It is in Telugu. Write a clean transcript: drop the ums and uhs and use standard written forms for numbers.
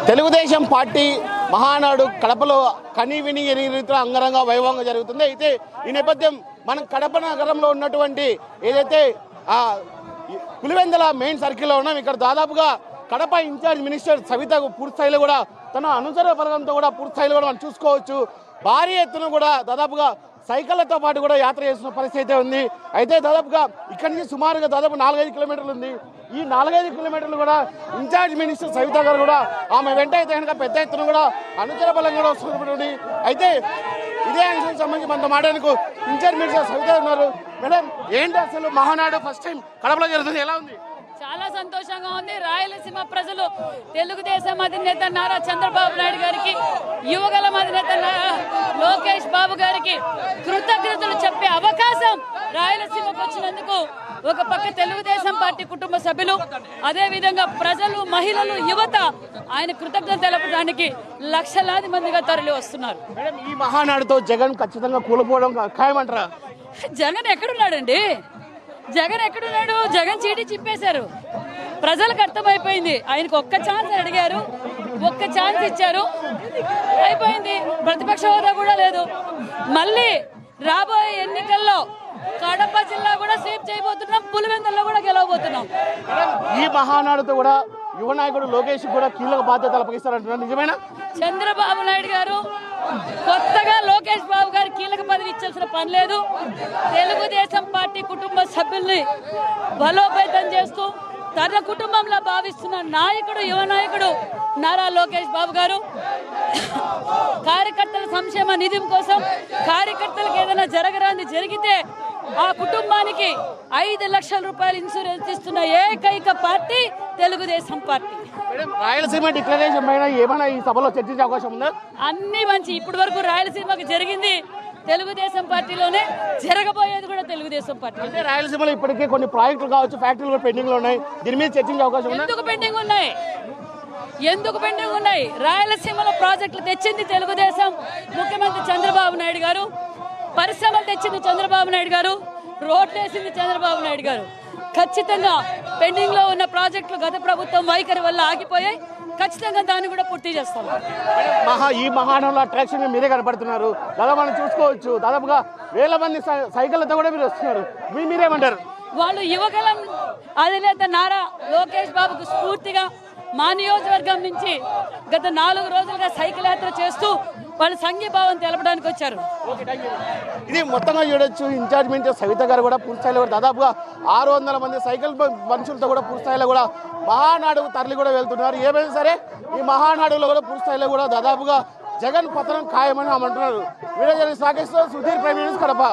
తెలుగుదేశం పార్టీ మహానాడు కడపలో కనీవిని ఎరిగిన రీతిలో అంగరంగ వైభవంగా జరుగుతుంది. అయితే ఈ నేపథ్యం మనం కడప నగరంలో ఉన్నటువంటి ఏదైతే పులివెందుల మెయిన్ సర్కిల్లో ఉన్నాం. ఇక్కడ దాదాపుగా కడప ఇన్ఛార్జ్ మినిస్టర్ సవిత పూర్తిస్థాయిలో కూడా తన అనుచర వర్గంతో కూడా పూర్తిస్థాయిలో కూడా మనం చూసుకోవచ్చు. భారీ ఎత్తున కూడా దాదాపుగా సైకిళ్లతో పాటు కూడా యాత్ర చేస్తున్న పరిస్థితి అయితే ఉంది. అయితే దాదాపుగా ఇక్కడి నుంచి సుమారుగా దాదాపు 4-5 కిలోమీటర్లు ఉంది. ఈ 4-5 కిలోమీటర్లు కూడా ఇన్ఛార్జ్ మినిస్టర్ సవిత గారు కూడా ఆమె వెంట అయితే కనుక పెద్ద ఎత్తున కూడా అనుచర బలం కూడా వస్తున్నటువంటి అయితే ఇదే అంశానికి సంబంధించి మనతో మాట్లాడడానికి ఇన్ఛార్జ్ మినిస్టర్ సవిత ఉన్నారు. మేడం, ఏంటి అసలు మహానాడు ఫస్ట్ టైం కడపలో జరుగుతుంది, ఎలా ఉంది? చాలా సంతోషంగా ఉంది. రాయలసీమ ప్రజలు తెలుగుదేశం అధినేత నారా చంద్రబాబు నాయుడు గారికి, యువగల అధినేత లోకేష్ బాబు గారికి కృతజ్ఞతలు చెప్పే అవకాశం రాయలసీమకు వచ్చినందుకు ఒక పక్క తెలుగుదేశం పార్టీ కుటుంబ సభ్యులు, అదే విధంగా ప్రజలు, మహిళలు, యువత ఆయన కృతజ్ఞత తెలపడానికి లక్షలాది మందిగా తరలి వస్తున్నారు. ఈ మహానాడుతో జగన్ ఖచ్చితంగా కూలిపోవడం ఖాయమంటారా? జగన్ ఎక్కడున్నాడండి? జగన్ ఎక్కడున్నాడు? జగన్ చీటీ చిప్పేశారు. ప్రజలకు అర్థమైపోయింది. ఆయనకు ఒక్క ఛాన్స్ అడిగారు, ఒక్క ఛాన్స్ ఇచ్చారు, అయిపోయింది. ప్రతిపక్ష హోదా కూడా లేదు. మళ్ళీ రాబోయే ఎన్నికల్లో కడప జిల్లా కూడా స్వీప్ చేయబోతున్నాం, పులివెందుల్లో కూడా గెలవబోతున్నాం. ఈ మహానాడుతో కూడా యువ నాయకుడు లోకేష్ కూడా కీలక బాధ్యతలు అప్పగిస్తారంటున్నారు, నిజమేనా? చంద్రబాబు నాయుడు గారు కొత్తగా లోకేష్ బాబు గారు కీలక పదవి ఇచ్చాల్సిన పని లేదు. తెలుగుదేశం పార్టీ కుటుంబ సభ్యుల్ని బలోపేతం చేస్తూ తన కుటుంబంలో భావిస్తున్న నాయకుడు, యువ నాయకుడు నారా లోకేష్ బాబు గారు కార్యకర్తల సంక్షేమ నిధి కోసం, కార్యకర్తలకు ఏదైనా జరగరాంది జరిగితే ఆ కుటుంబానికి 5 లక్షల రూపాయలు ఇన్సూరెన్స్ ఇస్తున్న ఏకైక party Telugu Desam party. Rayalaseema declaration పైన ఏమైనా ఈ సభలో చర్చించే అవకాశం ఉందా? అన్ని మంచి. ఇప్పటి వరకు రాయలసీమకు జరిగింది తెలుగుదేశం పార్టీలోనే, జరగబోయేది కూడా తెలుగుదేశం పార్టీ. అంటే రాయలసీమలో ఇప్పటికే కొన్ని ప్రాజెక్టులు కావచ్చు, ఫ్యాక్టరీలు కూడా పెండింగ్ లో ఉన్నాయి. దీని మీద చర్చించే అవకాశం ఉందా? ఎందుకు పెండింగ్ ఉన్నాయి? ఎందుకు పెండింగ్ ఉన్నాయి? రాయలసీమలో ప్రాజెక్టులు తెచ్చింది తెలుగుదేశం, ముఖ్యమంత్రి చంద్రబాబు నాయుడు గారు. పరిశ్రమలు తెచ్చింది చంద్రబాబు నాయుడు గారు, రోడ్లు వేసింది చంద్రబాబు నాయుడు గారు. ఖచ్చితంగా పెండింగ్ లో ఉన్న ప్రాజెక్టులు గత ప్రభుత్వం వైఖరి వల్ల ఆగిపోయాయి. ఖచ్చితంగా దాన్ని కూడా పూర్తి చేస్తాం. ఈ మహానంలో అట్రాక్షన్ మీరే కనపడుతున్నారు. దాదాపు మనం చూసుకోవచ్చు, దాదాపుగా వేల మంది సైకిళ్లతో కూడా మీరు వస్తున్నారు. మీరేమంటారు? వాళ్ళు యువగలం అధినేత నారా లోకేష్ బాబుకు స్ఫూర్తిగా మా నియోజకవర్గం నుంచి గత 4 రోజులుగా సైకిల్ యాత్ర చేస్తూ వాళ్ళు సంఘీభావం తెలపడానికి వచ్చారు. ఇది మొత్తంగా చూడొచ్చు. ఇన్ఛార్జ్ మినిస్టర్ సవిత గారు కూడా పూర్తిస్థాయిలో కూడా దాదాపుగా 600 మంది సైకిల్ మనుషులతో కూడా పూర్తిస్థాయిలో కూడా మహానాడు తరలి కూడా వెళ్తున్నారు. ఏమైనా సరే ఈ మహానాడులో కూడా పూర్తిస్థాయిలో కూడా దాదాపుగా జగన్ పతనం ఖాయమని అంటున్నారు. Video journalist Rakesh, Sudheer, prime news, Kadapa.